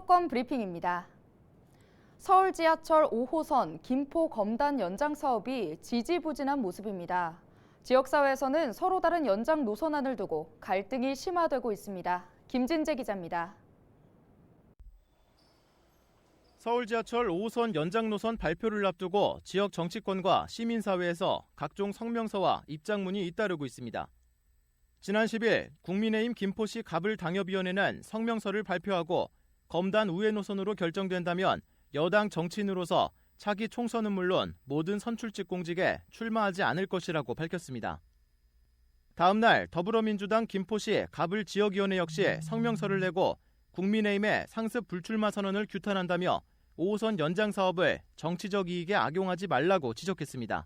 수도권 브리핑입니다. 서울 지하철 5호선 김포 검단 연장 사업이 지지부진한 모습입니다. 지역사회에서는 서로 다른 연장 노선안을 두고 갈등이 심화되고 있습니다. 김진재 기자입니다. 서울 지하철 5호선 연장 노선 발표를 앞두고 지역 정치권과 시민사회에서 각종 성명서와 입장문이 잇따르고 있습니다. 지난 10일 국민의힘 김포시 가불당협위원회는 성명서를 발표하고 검단 우회 노선으로 결정된다면 여당 정치인으로서 차기 총선은 물론 모든 선출직 공직에 출마하지 않을 것이라고 밝혔습니다. 다음 날 더불어민주당 김포시 가불지역위원회 역시 성명서를 내고 국민의힘의 상습 불출마 선언을 규탄한다며 5호선 연장 사업을 정치적 이익에 악용하지 말라고 지적했습니다.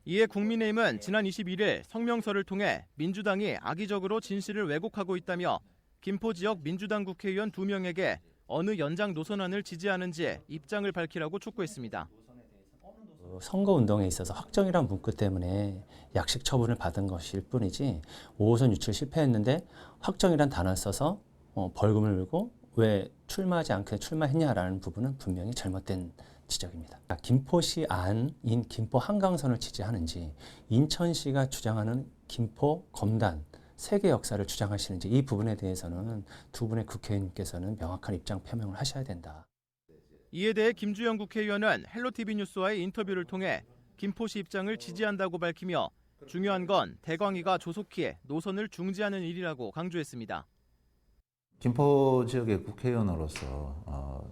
이에 국민의힘은 지난 21일 성명서를 통해 민주당이 악의적으로 진실을 왜곡하고 있다며 김포 지역 민주당 국회의원 2명에게 어느 연장 노선안을 지지하는지 입장을 밝히라고 촉구했습니다. 선거운동에 있어서 확정이란 문구 때문에 약식 처분을 받은 것일 뿐이지 5호선 유치를 실패했는데 확정이란 단어를 써서 벌금을 물고 왜 출마하지 않게 출마했냐라는 부분은 분명히 잘못된 지적입니다. 김포시 안인 김포 한강선을 지지하는지 인천시가 주장하는 김포 검단 세계 역사를 주장하시는지 이 부분에 대해서는 두 분의 국회의원님께서는 명확한 입장 표명을 하셔야 된다. 이에 대해 김주영 국회의원은 헬로티비 뉴스와의 인터뷰를 통해 김포시 입장을 지지한다고 밝히며 중요한 건 대광위가 조속히 노선을 중지하는 일이라고 강조했습니다. 김포 지역의 국회의원으로서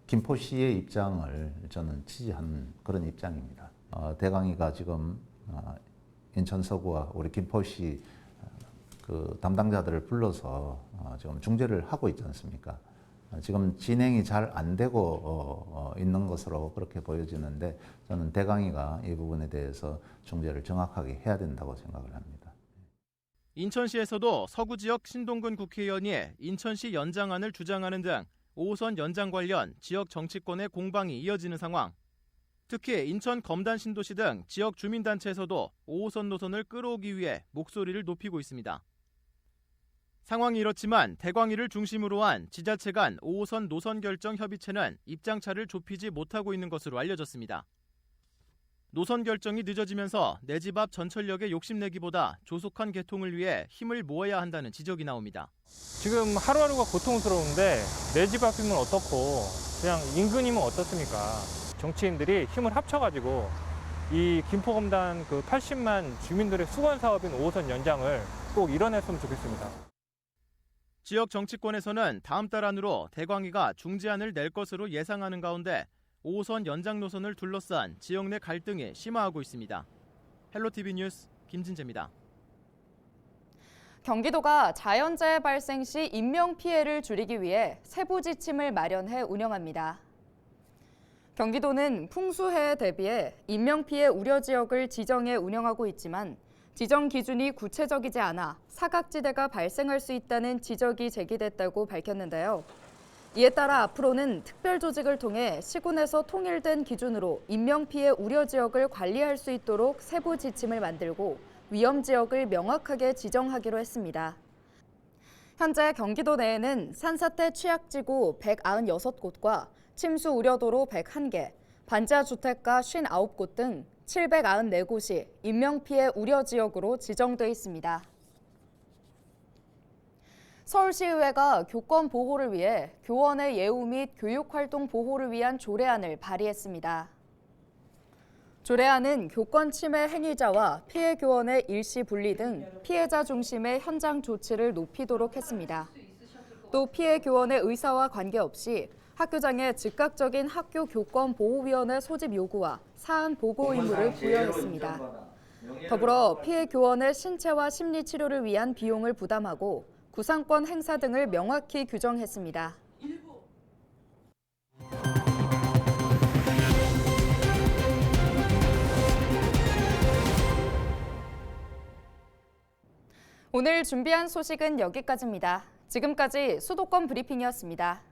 김포시의 입장을 저는 지지하는 그런 입장입니다. 대광위가 지금 인천 서구와 우리 김포시 그 담당자들을 불러서 지금 중재를 하고 있지 않습니까? 지금 진행이 잘 안 되고 있는 것으로 그렇게 보여지는데 저는 대광위가 이 부분에 대해서 중재를 정확하게 해야 된다고 생각을 합니다. 인천시에서도 서구 지역 신동근 국회의원이 인천시 연장안을 주장하는 등 5호선 연장 관련 지역 정치권의 공방이 이어지는 상황. 특히 인천 검단 신도시 등 지역 주민단체에서도 5호선 노선을 끌어오기 위해 목소리를 높이고 있습니다. 상황이 이렇지만 대광위를 중심으로 한 지자체 간 5호선 노선 결정 협의체는 입장차를 좁히지 못하고 있는 것으로 알려졌습니다. 노선 결정이 늦어지면서 내 집 앞 전철역에 욕심내기보다 조속한 개통을 위해 힘을 모아야 한다는 지적이 나옵니다. 지금 하루하루가 고통스러운데 내 집 앞이면 어떻고 그냥 인근이면 어떻습니까? 정치인들이 힘을 합쳐가지고 이 김포검단 그 80만 주민들의 수건 사업인 5호선 연장을 꼭 이뤄냈으면 좋겠습니다. 지역 정치권에서는 다음 달 안으로 대광위가 중재안을 낼 것으로 예상하는 가운데 5호선 연장 노선을 둘러싼 지역 내 갈등이 심화하고 있습니다. 헬로티비 뉴스 김진재입니다. 경기도가 자연재해 발생 시 인명피해를 줄이기 위해 세부 지침을 마련해 운영합니다. 경기도는 풍수해에 대비해 인명피해 우려 지역을 지정해 운영하고 있지만 지정 기준이 구체적이지 않아 사각지대가 발생할 수 있다는 지적이 제기됐다고 밝혔는데요. 이에 따라 앞으로는 특별조직을 통해 시군에서 통일된 기준으로 인명피해 우려 지역을 관리할 수 있도록 세부 지침을 만들고 위험 지역을 명확하게 지정하기로 했습니다. 현재 경기도 내에는 산사태 취약지구 196곳과 침수 우려도로 101개, 반지하 주택가 59곳 등 794곳이 인명피해 우려 지역으로 지정돼 있습니다. 서울시의회가 교권 보호를 위해 교원의 예우 및 교육활동 보호를 위한 조례안을 발의했습니다. 조례안은 교권 침해 행위자와 피해 교원의 일시 분리 등 피해자 중심의 현장 조치를 높이도록 했습니다. 또 피해 교원의 의사와 관계없이 학교장에 즉각적인 학교 교권보호위원회 소집 요구와 사안 보고 의무를 부여했습니다. 더불어 피해 교원의 신체와 심리 치료를 위한 비용을 부담하고 구상권 행사 등을 명확히 규정했습니다. 오늘 준비한 소식은 여기까지입니다. 지금까지 수도권 브리핑이었습니다.